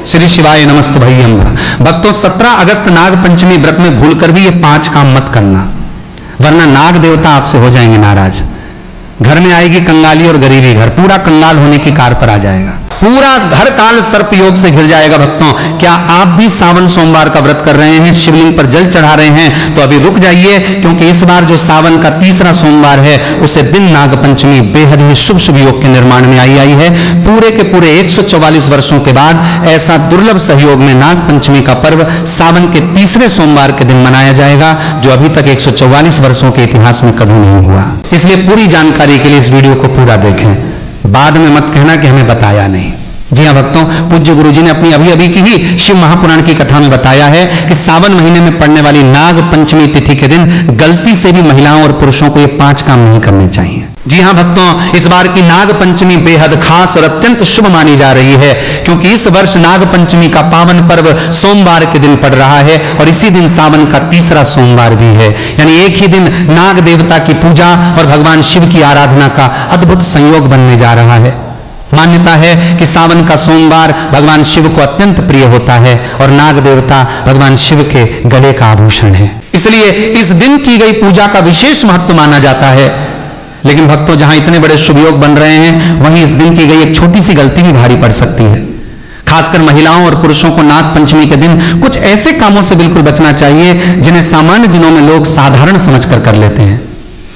श्री शिवाय नमस्तु भय्यम। भक्तों 17 अगस्त नाग पंचमी व्रत में भूलकर भी ये 5 काम मत करना, वरना नाग देवता आपसे हो जाएंगे नाराज। घर में आएगी कंगाली और गरीबी, घर पूरा कंगाल होने की कार पर आ जाएगा, पूरा घर काल सर्प योग से घिर जाएगा। भक्तों क्या आप भी सावन सोमवार का व्रत कर रहे हैं, शिवलिंग पर जल चढ़ा रहे हैं, तो अभी रुक जाइए, क्योंकि इस बार जो सावन का तीसरा सोमवार है उसे दिन नाग पंचमी बेहद ही शुभ शुभ योग के निर्माण में आई है। पूरे के पूरे 144 वर्षों के बाद ऐसा दुर्लभ सहयोग में नाग पंचमी का पर्व सावन के तीसरे सोमवार के दिन मनाया जाएगा, जो अभी तक 144 वर्षों के इतिहास में कभी नहीं हुआ। इसलिए पूरी जानकारी के लिए इस वीडियो को पूरा देखें, बाद में मत कहना कि हमें बताया नहीं। जी हाँ भक्तों, पूज्य गुरुजी ने अपनी अभी अभी की ही शिव महापुराण की कथा में बताया है कि सावन महीने में पड़ने वाली नाग पंचमी तिथि के दिन गलती से भी महिलाओं और पुरुषों को ये 5 काम नहीं करने चाहिए। जी हाँ भक्तों, इस बार की नाग पंचमी बेहद खास और अत्यंत शुभ मानी जा रही है, क्योंकि इस वर्ष नाग पंचमी का पावन पर्व सोमवार के दिन पड़ रहा है और इसी दिन सावन का तीसरा सोमवार भी है। यानी एक ही दिन नाग देवता की पूजा और भगवान शिव की आराधना का अद्भुत संयोग बनने जा रहा है। मान्यता है कि सावन का सोमवार भगवान शिव को अत्यंत प्रिय होता है और नाग देवता भगवान शिव के गले का आभूषण है, इसलिए इस दिन की गई पूजा का विशेष महत्व माना जाता है। लेकिन भक्तों जहां इतने बड़े शुभ योग बन रहे हैं, वहीं इस दिन की गई एक छोटी सी गलती भी भारी पड़ सकती है। खासकर महिलाओं और पुरुषों को नाग पंचमी के दिन कुछ ऐसे कामों से बिल्कुल बचना चाहिए जिन्हें सामान्य दिनों में लोग साधारण समझकर कर लेते हैं।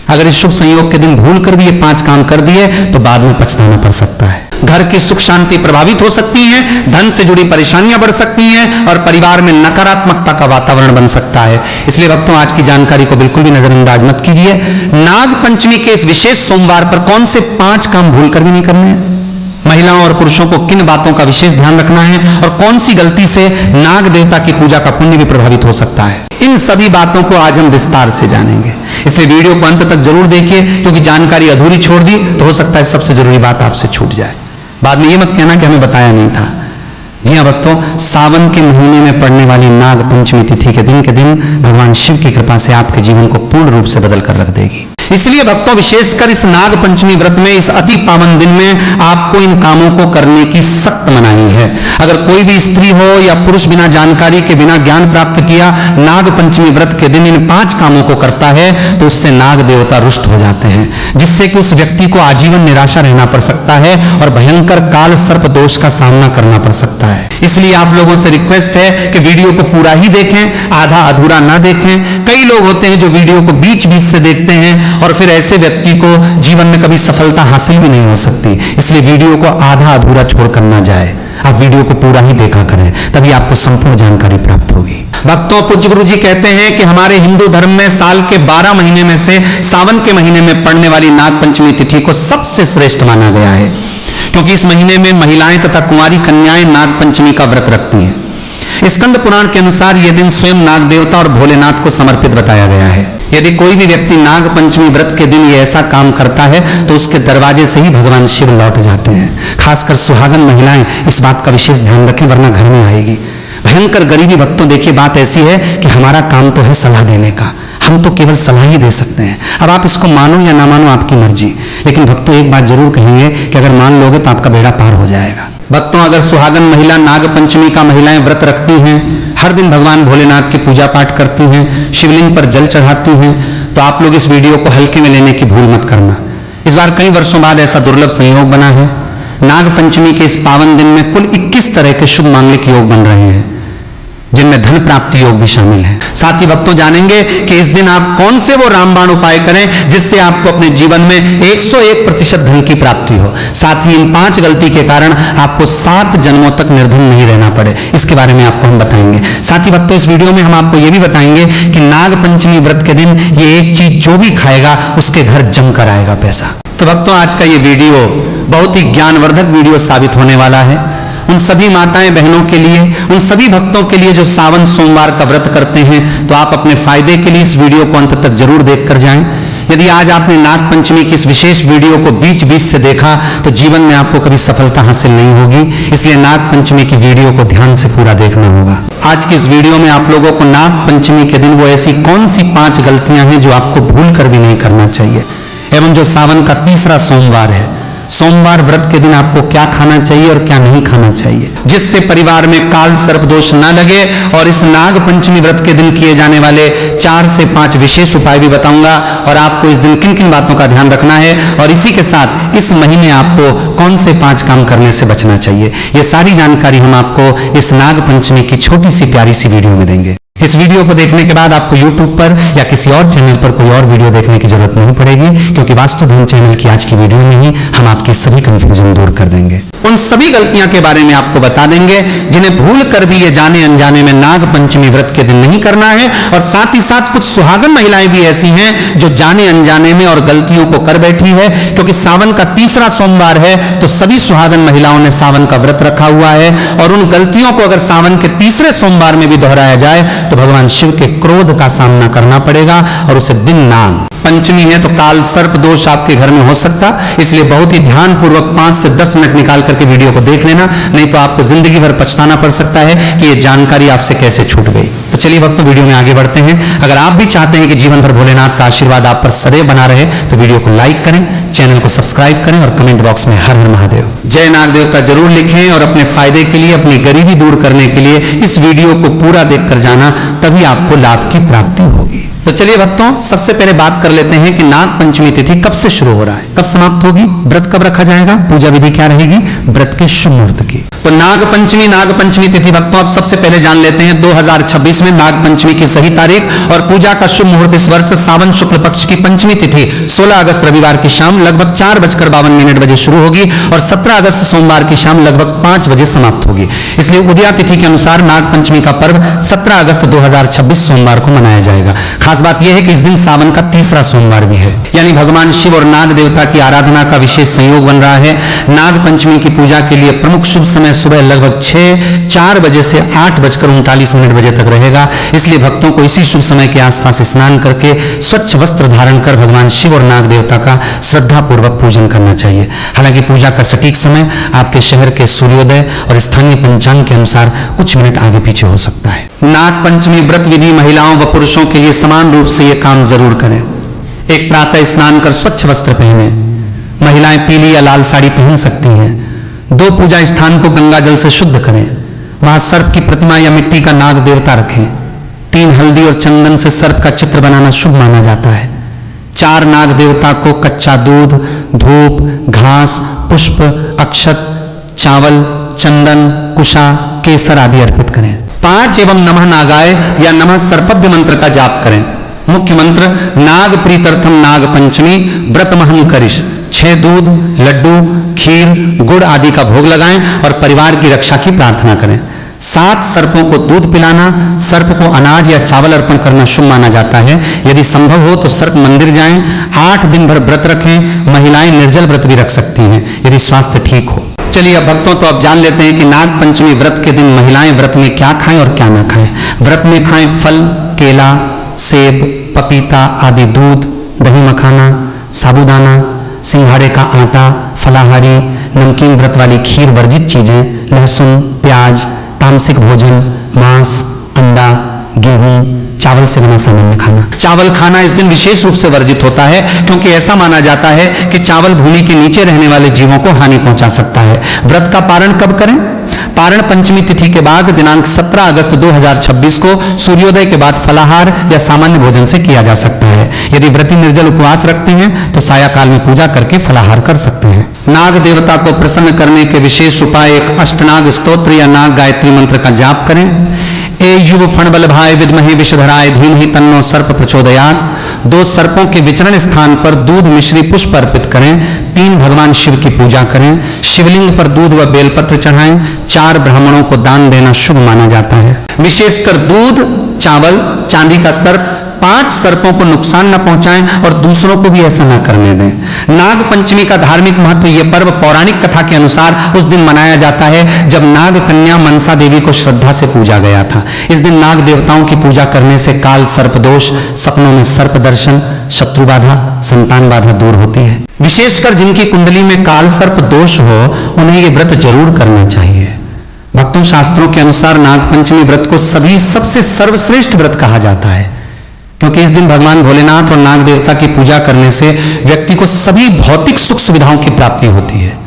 अगर इस शुभ संयोग के दिन भूलकर भी ये 5 काम कर दिए तो बाद में पछताना पड़ सकता है। घर की सुख शांति प्रभावित हो सकती है, धन से जुड़ी परेशानियां बढ़ सकती हैं और परिवार में नकारात्मकता का वातावरण बन सकता है। इसलिए भक्तों आज की जानकारी को बिल्कुल भी नजरअंदाज मत कीजिए। नाग पंचमी के इस विशेष सोमवार पर कौन से 5 काम भूलकर भी नहीं करने हैं, महिलाओं और पुरुषों को किन बातों का विशेष ध्यान रखना है और कौन सी गलती से नाग देवता की पूजा का पुण्य भी प्रभावित हो सकता है, इन सभी बातों को आज हम विस्तार से जानेंगे। इसलिए वीडियो को अंत तक जरूर देखिए, क्योंकि जानकारी अधूरी छोड़ दी तो हो सकता है सबसे जरूरी बात आपसे छूट जाए। बाद में ये मत कहना कि हमें बताया नहीं था। जी हाँ भक्तों, सावन के महीने में पड़ने वाली नाग पंचमी तिथि के दिन भगवान शिव की कृपा से आपके जीवन को पूर्ण रूप से बदल कर रख देगी। इसलिए भक्तों विशेषकर इस नाग पंचमी व्रत में, इस अति पावन दिन में आपको इन कामों को करने की सख्त मनाही है। अगर कोई भी स्त्री हो या पुरुष बिना जानकारी के, बिना ज्ञान प्राप्त किया नाग पंचमी व्रत के दिन इन 5 कामों को करता है तो उससे नाग देवता रुष्ट हो जाते हैं, जिससे कि उस व्यक्ति को आजीवन निराशा रहना पड़ सकता है और भयंकर काल सर्प दोष का सामना करना पड़ सकता है। इसलिए आप लोगों से रिक्वेस्ट है कि वीडियो को पूरा ही देखें, आधा अधूरा ना देखें। कई लोग होते हैं जो वीडियो को बीच बीच से देखते हैं और फिर ऐसे व्यक्ति को जीवन में कभी सफलता हासिल भी नहीं हो सकती। इसलिए वीडियो को आधा अधूरा छोड़कर ना जाए, आप वीडियो को पूरा ही देखा करें, तभी आपको संपूर्ण जानकारी प्राप्त होगी। भक्तों पूज्य गुरु जी कहते हैं कि हमारे हिंदू धर्म में साल के 12 महीने में से सावन के महीने में पड़ने वाली नाग पंचमी तिथि को सबसे श्रेष्ठ माना गया है, क्योंकि इस महीने में महिलाएं तथा कुंवारी कन्याएं नाग पंचमी का व्रत रखती हैं। स्कंद पुराण के अनुसार यह दिन स्वयं नाग देवता और भोलेनाथ को समर्पित बताया गया है। यदि कोई भी व्यक्ति नाग पंचमी व्रत के दिन ये ऐसा काम करता है तो उसके दरवाजे से ही भगवान शिव लौट जाते हैं। खासकर सुहागन महिलाएं इस बात का विशेष ध्यान रखें, वरना घर में आएगी भयंकर गरीबी। भक्तों देखिए बात ऐसी है कि हमारा काम तो है सलाह देने का, हम तो केवल सलाह ही दे सकते हैं। अब आप इसको मानो या ना मानो आपकी मर्जी, लेकिन भक्तों एक बात जरूर कहेंगे कि अगर मान लोगे तो आपका बेड़ा पार हो जाएगा। भक्तों अगर सुहागन महिला नाग पंचमी का महिलाएं व्रत रखती हैं, हर दिन भगवान भोलेनाथ की पूजा पाठ करती हैं, शिवलिंग पर जल चढ़ाती हैं, तो आप लोग इस वीडियो को हल्के में लेने की भूल मत करना। इस बार कई वर्षों बाद ऐसा दुर्लभ संयोग बना है। नाग पंचमी के इस पावन दिन में कुल 21 तरह के शुभ मांगलिक योग बन रहे हैं, जिनमें धन प्राप्ति योग भी शामिल है। साथ ही भक्तों जानेंगे कि इस दिन आप कौन से वो रामबाण उपाय करें जिससे आपको अपने जीवन में 101% धन की प्राप्ति हो। साथ ही इन 5 गलती के कारण आपको 7 जन्मों तक निर्धन नहीं रहना पड़े, इसके बारे में आपको हम बताएंगे। साथ ही भक्तों इस वीडियो में हम आपको ये भी बताएंगे कि नाग पंचमी व्रत के दिन ये एक चीज जो भी खाएगा उसके घर जमकर आएगा पैसा। तो भक्तों आज का ये वीडियो बहुत ही ज्ञानवर्धक वीडियो साबित होने वाला है उन सभी माताएं बहनों के लिए, उन सभी भक्तों के लिए जो सावन सोमवार का व्रत करते हैं। तो आप अपने फायदे के लिए इस वीडियो को अंत तक जरूर देखकर जाएं। यदि आज आपने नाग पंचमी की इस विशेष वीडियो को बीच बीच से देखा तो जीवन में आपको कभी सफलता हासिल नहीं होगी। इसलिए नाग पंचमी की वीडियो को ध्यान से पूरा देखना होगा। आज की इस वीडियो में आप लोगों को नाग पंचमी के दिन वो ऐसी कौन सी 5 गलतियां हैं जो आपको भूल कर भी नहीं करना चाहिए, एवं जो सावन का तीसरा सोमवार है, सोमवार व्रत के दिन आपको क्या खाना चाहिए और क्या नहीं खाना चाहिए, जिससे परिवार में काल सर्प दोष न लगे। और इस नाग पंचमी व्रत के दिन किए जाने वाले 4 से 5 विशेष उपाय भी बताऊंगा और आपको इस दिन किन किन बातों का ध्यान रखना है और इसी के साथ इस महीने आपको कौन से 5 काम करने से बचना चाहिए, ये सारी जानकारी हम आपको इस नाग पंचमी की छोटी सी प्यारी सी वीडियो में देंगे। इस वीडियो को देखने के बाद आपको YouTube पर या किसी और चैनल पर कोई और वीडियो देखने की जरूरत नहीं पड़ेगी, क्योंकि वास्तु धन चैनल की आज की वीडियो में ही हम आपकी सभी कंफ्यूजन दूर कर देंगे। उन सभी गलतियां के बारे में आपको बता देंगे जिन्हें भूल कर भी ये जाने अनजाने में नाग पंचमी व्रत के दिन नहीं करना है, और साथ ही साथ कुछ सुहागन महिलाएं भी ऐसी हैं जो जाने अनजाने में और गलतियों को कर बैठी है। क्योंकि सावन का तीसरा सोमवार है तो सभी सुहागन महिलाओं ने सावन का व्रत रखा हुआ है, और उन गलतियों को अगर सावन के तीसरे सोमवार में भी दोहराया जाए तो भगवान शिव के क्रोध का सामना करना पड़ेगा, और उसे दिन नाग पंचमी है तो काल सर्प दोष आपके घर में हो सकता। इसलिए बहुत ही ध्यान पूर्वक 5 से 10 मिनट निकाल करके वीडियो को देख लेना, नहीं तो आपको जिंदगी भर पछताना पड़ सकता है कि ये जानकारी आपसे कैसे छूट गई। तो चलिए भक्तों, वीडियो में आगे बढ़ते हैं। अगर आप भी चाहते हैं कि जीवन भर भोलेनाथ का आशीर्वाद आप पर सदैव बना रहे तो वीडियो को लाइक करें, चैनल को सब्सक्राइब करें और कमेंट बॉक्स में हर हर महादेव जय नाग देवता जरूर लिखें, और अपने फायदे के लिए, अपनी गरीबी दूर करने के लिए इस वीडियो को पूरा देखकर जाना, तभी आपको लाभ की प्राप्ति होगी। तो चलिए भक्तों, सबसे पहले बात कर लेते हैं कि नाग पंचमी तिथि कब से शुरू हो रहा है, कब समाप्त होगी, व्रत कब रखा जाएगा, पूजा विधि क्या रहेगी, व्रत के शुभ मुहूर्त की। तो नाग पंचमी तिथि भक्तों आप सबसे पहले जान लेते हैं 2026 में नाग पंचमी की सही तारीख और पूजा का शुभ मुहूर्त इस वर्ष सावन शुक्ल पक्ष की पंचमी तिथि 16 अगस्त रविवार की शाम लगभग 4:52 बजे शुरू होगी और 17 अगस्त सोमवार की शाम लगभग 5 बजे समाप्त होगी। इसलिए उदया तिथि के अनुसार नाग पंचमी का पर्व 17 अगस्त 2026 सोमवार को मनाया जाएगा। खास बात यह है कि इस दिन सावन का तीसरा सोमवार भी है, यानी भगवान शिव और नाग देवता की आराधना का विशेष संयोग बन रहा है। नाग पंचमी की पूजा के लिए प्रमुख शुभ समय सुबह लगभग 4 बजे से 8:39 बजे तक रहेगा। इसलिए भक्तों को इसी शुभ समय के आसपास स्नान करके स्वच्छ वस्त्र धारण कर भगवान शिव और नाग देवता का श्रद्धा पूर्वक पूजन करना चाहिए। हालांकि पूजा का सटीक समय आपके शहर के सूर्योदय और स्थानीय पंचांग के अनुसार कुछ मिनट आगे पीछे हो सकता है। नाग पंचमी व्रत विधि महिलाओं व पुरुषों के लिए समान रूप से ये काम जरूर करें। एक प्रातः स्नान कर स्वच्छ वस्त्र पहने, महिलाएं पीली या लाल साड़ी पहन सकती हैं। 2 पूजा स्थान को गंगा जल से शुद्ध करें, वहां सर्प की प्रतिमा या मिट्टी का नाग देवता रखें। 3 हल्दी और चंदन से सर्प का चित्र बनाना शुभ माना जाता है। 4 नाग देवता को कच्चा दूध, धूप, घास, पुष्प, अक्षत, चावल, चंदन, कुशा, केसर आदि अर्पित करें। 5 एवं नमः नागाय या नमः सर्पभ्य मंत्र का जाप करें। मुख्य मंत्र नाग प्रीतर्थम नाग पंचमी व्रतमहं करिश। 6 दूध, लड्डू, खीर, गुड़ आदि का भोग लगाएं और परिवार की रक्षा की प्रार्थना करें। 7 सर्पों को दूध पिलाना, सर्प को अनाज या चावल अर्पण करना शुभ माना जाता है। यदि संभव हो तो सर्प मंदिर जाएं। 8 दिन भर व्रत रखें। महिलाएं निर्जल व्रत भी रख सकती हैं यदि स्वास्थ्य ठीक हो। चलिए अब भक्तों, तो अब जान लेते हैं कि नाग पंचमी व्रत के दिन महिलाएं व्रत में क्या खाएं और क्या ना खाएं। व्रत में खाएं फल, केला, सेब, पपीता आदि, दूध, दही मखाना, साबूदाना, सिंघाड़े का आटा, फलाहारी, नमकीन व्रत वाली खीर वर्जित चीजें, लहसुन, प्याज, तामसिक भोजन, मांस, अंडा, गेहूं, चावल से बना सामान्य खाना। चावल खाना इस दिन विशेष रूप से वर्जित होता है, क्योंकि ऐसा माना जाता है कि चावल भूमि के नीचे रहने वाले जीवों को हानि पहुंचा सकता है। व्रत का पारण कब करें? पारण पंचमी तिथि के बाद दिनांक 17 अगस्त 2026 को सूर्योदय के बाद फलाहार या सामान्य भोजन से किया जा सकता है। यदि व्रती निर्जल उपवास रखते हैं तो साया काल में पूजा करके फलाहार कर सकते हैं। नाग देवता को प्रसन्न करने के विशेष उपाय एक अष्टनाग स्तोत्र या नाग गायत्री मंत्र का जाप करें। ए युव फणबल भाई विद्महे विषधराय धीमहि तन्नो सर्प प्रचोदयात्। 2 सर्पों के विचरण स्थान पर दूध मिश्री पुष्प अर्पित करें। 3 भगवान शिव की पूजा करें। शिवलिंग पर दूध व बेलपत्र चढ़ाएं। 4 ब्राह्मणों को दान देना शुभ माना जाता है। विशेषकर दूध, चावल, चांदी का सर्प 5 सर्पों को नुकसान न पहुंचाएं और दूसरों को भी ऐसा न करने दें। नाग पंचमी का धार्मिक महत्व, यह पर्व पौराणिक कथा के अनुसार उस दिन मनाया जाता है जब नाग कन्या मनसा देवी को श्रद्धा से पूजा गया था। इस दिन नाग देवताओं की पूजा करने से काल सर्प दोष, सपनों में सर्प दर्शन, शत्रु बाधा, संतान बाधा दूर होती है। विशेषकर जिनकी कुंडली में काल सर्प दोष हो उन्हें ये व्रत जरूर करना चाहिए। भक्तों, शास्त्रों के अनुसार नाग पंचमी व्रत को सभी सबसे सर्वश्रेष्ठ व्रत कहा जाता है। क्योंकि इस दिन भगवान भोलेनाथ और नाग देवता की पूजा करने से व्यक्ति को सभी भौतिक सुख सुविधाओं की प्राप्ति होती है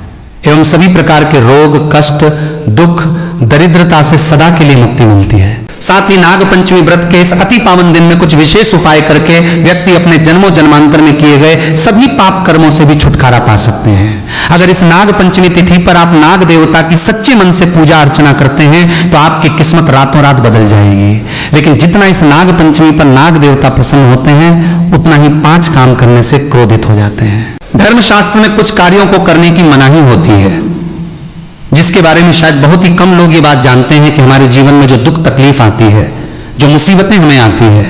एवं सभी प्रकार के रोग, कष्ट, दुख, दरिद्रता से सदा के लिए मुक्ति मिलती है। साथ ही नाग पंचमी व्रत के इस अति पावन दिन में कुछ विशेष उपाय करके व्यक्ति अपने जन्मों जन्मांतर में किए गए सभी पाप कर्मों से भी छुटकारा पा सकते हैं। अगर इस नाग पंचमी तिथि पर आप नाग देवता की सच्चे मन से पूजा अर्चना करते हैं तो आपकी किस्मत रातों रात बदल जाएगी। लेकिन जितना इस नाग पंचमी पर नाग देवता प्रसन्न होते हैं उतना ही 5 काम करने से क्रोधित हो जाते हैं। धर्मशास्त्र में कुछ कार्यों को करने की मनाही होती है, जिसके बारे में शायद बहुत ही कम लोग ये बात जानते हैं कि हमारे जीवन में जो दुख तकलीफ आती है, जो मुसीबतें हमें आती है,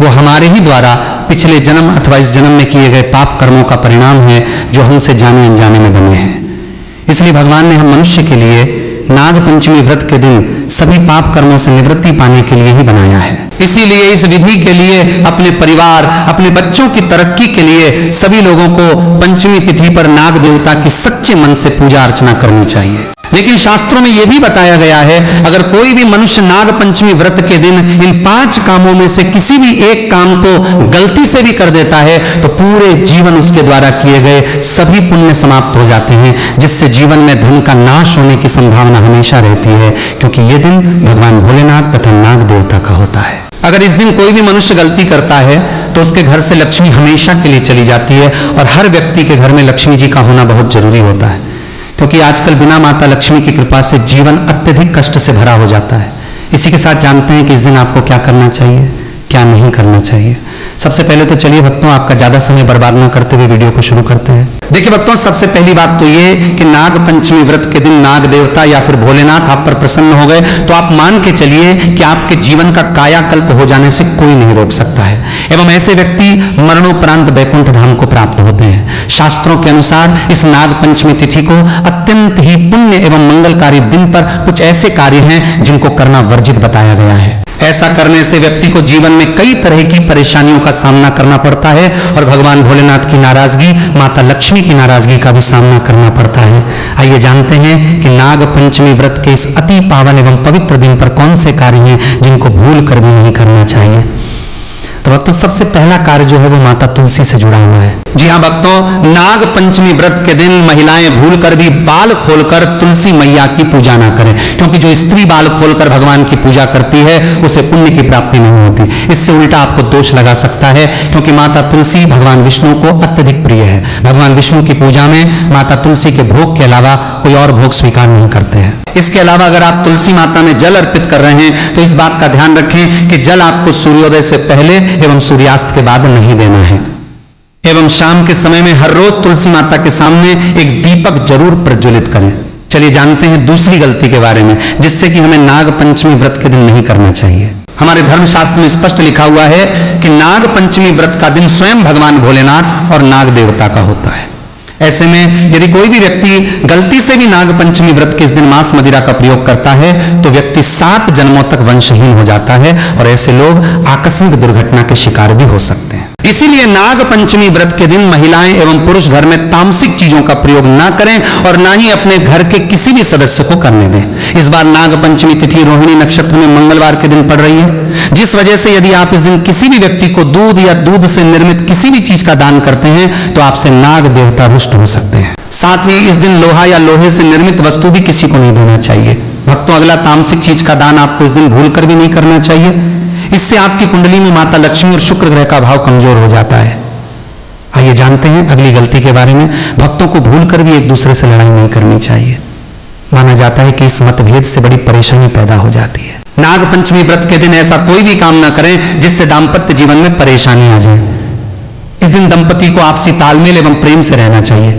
वो हमारे ही द्वारा पिछले जन्म अथवा इस जन्म में किए गए पाप कर्मों का परिणाम है, जो हमसे जाने अनजाने में बने हैं। इसलिए भगवान ने हम मनुष्य के लिए नाग पंचमी व्रत के दिन सभी पाप कर्मों से निवृत्ति पाने के लिए ही बनाया है। इसीलिए इस विधि के लिए अपने परिवार, अपने बच्चों की तरक्की के लिए सभी लोगों को पंचमी तिथि पर नाग देवता की सच्चे मन से पूजा अर्चना करनी चाहिए। लेकिन शास्त्रों में यह भी बताया गया है, अगर कोई भी मनुष्य नाग पंचमी व्रत के दिन इन 5 कामों में से किसी भी एक काम को गलती से भी कर देता है तो पूरे जीवन उसके द्वारा किए गए सभी पुण्य समाप्त हो जाते हैं, जिससे जीवन में धन का नाश होने की संभावना हमेशा रहती है, क्योंकि यह दिन भगवान भोलेनाथ तथा नाग देवता का होता है। अगर इस दिन कोई भी मनुष्य गलती करता है तो उसके घर से लक्ष्मी हमेशा के लिए चली जाती है, और हर व्यक्ति के घर में लक्ष्मी जी का होना बहुत जरूरी होता है, क्योंकि आजकल बिना माता लक्ष्मी की कृपा से जीवन अत्यधिक कष्ट से भरा हो जाता है। इसी के साथ जानते हैं कि इस दिन आपको क्या करना चाहिए, क्या नहीं करना चाहिए। सबसे पहले तो चलिए भक्तों, आपका ज्यादा समय बर्बाद ना करते हुए वीडियो को शुरू करते हैं। देखिए भक्तों, सबसे पहली बात तो ये कि नाग पंचमी व्रत के दिन नाग देवता या फिर भोलेनाथ आप पर प्रसन्न हो गए तो आप मान के चलिए कि आपके जीवन का कायाकल्प हो जाने से कोई नहीं रोक सकता है, एवं ऐसे व्यक्ति मरणोपरांत वैकुंठ धाम को प्राप्त होते हैं। शास्त्रों के अनुसार इस नाग पंचमी तिथि को अत्यंत ही पुण्य एवं मंगलकारी दिन पर कुछ ऐसे कार्य हैं जिनको करना वर्जित बताया गया है। ऐसा करने से व्यक्ति को जीवन में कई तरह की परेशानियों का सामना करना पड़ता है और भगवान भोलेनाथ की नाराजगी, माता लक्ष्मी की नाराजगी का भी सामना करना पड़ता है। आइए जानते हैं कि नाग पंचमी व्रत के इस अति पावन एवं पवित्र दिन पर कौन से कार्य हैं जिनको भूल कर भी नहीं करना चाहिए। तो भक्तों, सबसे पहला कार्य जो है वो माता तुलसी से जुड़ा हुआ है। जी हाँ भक्तों, नाग पंचमी व्रत के दिन महिलाएं भूल कर भी बाल खोलकर तुलसी मैया की पूजा ना करें, क्योंकि जो स्त्री बाल खोलकर भगवान की पूजा करती है उसे पुण्य की प्राप्ति नहीं होती। इससे उल्टा आपको दोष लगा सकता है, क्योंकि माता तुलसी भगवान विष्णु को अत्यधिक प्रिय है। भगवान विष्णु की पूजा में माता तुलसी के भोग के अलावा कोई और भोग स्वीकार नहीं करते हैं। इसके अलावा अगर आप तुलसी माता में जल अर्पित कर रहे हैं तो इस बात का ध्यान रखें कि जल आपको सूर्योदय से पहले एवं सूर्यास्त के बाद नहीं देना है, एवं शाम के समय में हर रोज तुलसी माता के सामने एक दीपक जरूर प्रज्वलित करें। चलिए जानते हैं दूसरी गलती के बारे में, जिससे कि हमें नाग पंचमी व्रत के दिन नहीं करना चाहिए। हमारे धर्मशास्त्र में स्पष्ट लिखा हुआ है कि नाग पंचमी व्रत का दिन स्वयं भगवान भोलेनाथ और नाग देवता का होता है। ऐसे में यदि कोई भी व्यक्ति गलती से भी नाग पंचमी व्रत के इस दिन मांस मदिरा का प्रयोग करता है तो व्यक्ति 7 जन्मों तक वंशहीन हो जाता है, और ऐसे लोग आकस्मिक दुर्घटना के शिकार भी हो सकते हैं। इसीलिए नाग पंचमी व्रत के दिन महिलाएं एवं पुरुष घर में तामसिक चीजों का प्रयोग ना करें और ना ही अपने घर के किसी भी सदस्य को करने दें। इस बार नाग पंचमी तिथि रोहिणी नक्षत्र में मंगलवार के दिन पड़ रही है, जिस वजह से यदि आप इस दिन किसी भी व्यक्ति को दूध या दूध से निर्मित किसी भी चीज का दान करते हैं तो आपसे नाग देवता रुष्ट हो सकते हैं। साथ ही इस दिन लोहा या लोहे से निर्मित वस्तु भी किसी को नहीं देना चाहिए। भक्तों, अगला तामसिक चीज का दान आपको इस दिन भूल कर भी नहीं करना चाहिए। इससे आपकी कुंडली में माता लक्ष्मी और शुक्र ग्रह का भाव कमजोर हो जाता है। आइए जानते हैं अगली गलती के बारे में। भक्तों को भूल कर भी एक दूसरे से लड़ाई नहीं करनी चाहिए। माना जाता है कि इस मतभेद से बड़ी परेशानी पैदा हो जाती है। नाग पंचमी व्रत के दिन ऐसा कोई भी काम ना करें जिससे दाम्पत्य जीवन में परेशानी आ जाए। इस दिन दंपति को आपसी तालमेल एवं प्रेम से रहना चाहिए,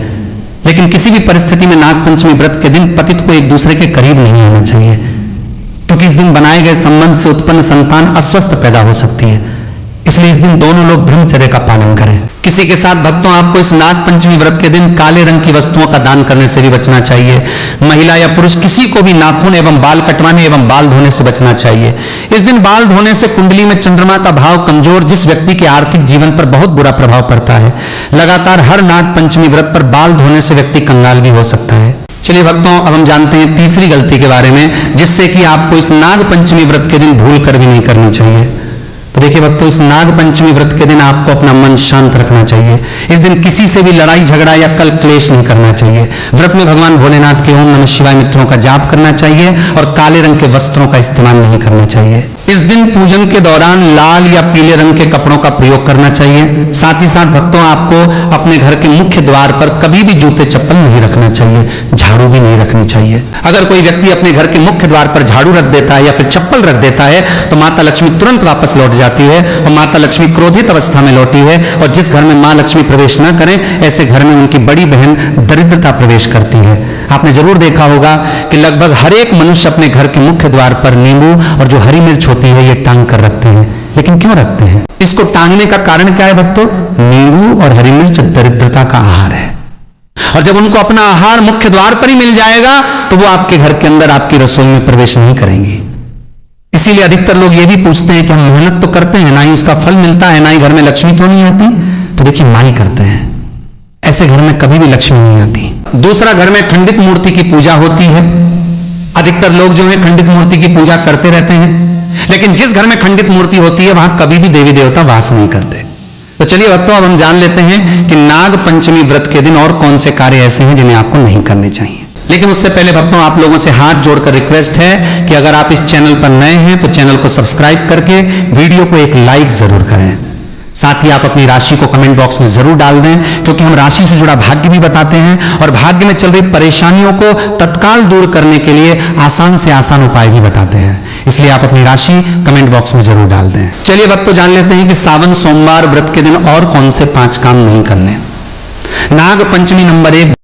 लेकिन किसी भी परिस्थिति में नाग पंचमी व्रत के दिन पतित को एक दूसरे के करीब नहीं आना चाहिए, क्योंकि इस दिन बनाए गए संबंध से उत्पन्न संतान अस्वस्थ पैदा हो सकती है। इसलिए इस दिन दोनों लोग ब्रह्मचर्य का पालन करें। किसी के साथ भक्तों आपको इस नाग पंचमी व्रत के दिन काले रंग की वस्तुओं का दान करने से भी बचना चाहिए। महिला या पुरुष किसी को भी नाखून एवं बाल कटवाने एवं बाल धोने से बचना चाहिए। इस दिन बाल धोने से कुंडली में चंद्रमा का भाव कमजोर, जिस व्यक्ति के आर्थिक जीवन पर बहुत बुरा प्रभाव पड़ता है। लगातार हर नाग पंचमी व्रत पर बाल धोने से व्यक्ति कंगाल भी हो सकता है। चलिए भक्तों, अब हम जानते हैं तीसरी गलती के बारे में, जिससे कि आपको इस नाग पंचमी व्रत के दिन भूल कर भी नहीं करनी चाहिए। तो देखिए भक्तों, इस नाग पंचमी व्रत के दिन आपको अपना मन शांत रखना चाहिए। इस दिन किसी से भी लड़ाई झगड़ा या कल क्लेश नहीं करना चाहिए। व्रत में भगवान भोलेनाथ के ओम नमः शिवाय मंत्रों का जाप करना चाहिए और काले रंग के वस्त्रों का इस्तेमाल नहीं करना चाहिए। इस दिन पूजन के दौरान लाल या पीले रंग के कपड़ों का प्रयोग करना चाहिए। साथ ही साथ भक्तों, आपको अपने घर के मुख्य द्वार पर कभी भी जूते चप्पल नहीं रखना चाहिए, झाड़ू भी नहीं रखनी चाहिए। अगर कोई व्यक्ति अपने घर के मुख्य द्वार पर झाड़ू रख देता है या फिर चप्पल रख देता है तो माता लक्ष्मी तुरंत वापस लौट जाती है और माता लक्ष्मी क्रोधित अवस्था में लौटी है। और जिस घर में मां लक्ष्मी प्रवेश न करें, ऐसे घर में उनकी बड़ी बहन दरिद्रता प्रवेश करती है। आपने जरूर देखा होगा कि लगभग हर एक मनुष्य अपने घर के मुख्य द्वार पर नींबू और जो हरी मिर्च होती है ये टांग कर रखते हैं। लेकिन क्यों रखते हैं? इसको टांगने का कारण क्या है भक्तों? नींबू और हरी मिर्च दरिद्रता का आहार है, और जब उनको अपना आहार मुख्य द्वार पर ही मिल जाएगा तो वो आपके घर के अंदर आपकी रसोई में प्रवेश नहीं करेंगी। इसीलिए अधिकतर लोग ये भी पूछते हैं कि हम मेहनत तो करते हैं, ना ही उसका फल मिलता है, ना ही घर में लक्ष्मी क्यों नहीं आती? तो देखिए, माई करते हैं, ऐसे घर में कभी भी लक्ष्मी नहीं आती। दूसरा, घर में खंडित मूर्ति की पूजा होती है। अधिकतर लोग जो है खंडित मूर्ति की पूजा करते रहते हैं, लेकिन जिस घर में खंडित मूर्ति होती है वहां कभी भी देवी देवता वास नहीं करते। तो चलिए भक्तों, अब हम जान लेते हैं कि नाग पंचमी व्रत के दिन और कौन से कार्य ऐसे हैं जिन्हें आपको नहीं करने चाहिए। लेकिन उससे पहले भक्तों, आप लोगों से हाथ जोड़कर रिक्वेस्ट है कि अगर आप इस चैनल पर नए हैं तो चैनल को सब्सक्राइब करके वीडियो को एक लाइक जरूर करें। साथ ही आप अपनी राशि को कमेंट बॉक्स में जरूर डाल दें, क्योंकि हम राशि से जुड़ा भाग्य भी बताते हैं और भाग्य में चल रही परेशानियों को तत्काल दूर करने के लिए आसान से आसान उपाय भी बताते हैं। इसलिए आप अपनी राशि कमेंट बॉक्स में जरूर डाल दें। चलिए भक्तों, जान लेते हैं कि सावन सोमवार व्रत के दिन और कौन से 5 काम नहीं करने। नाग पंचमी नंबर 1,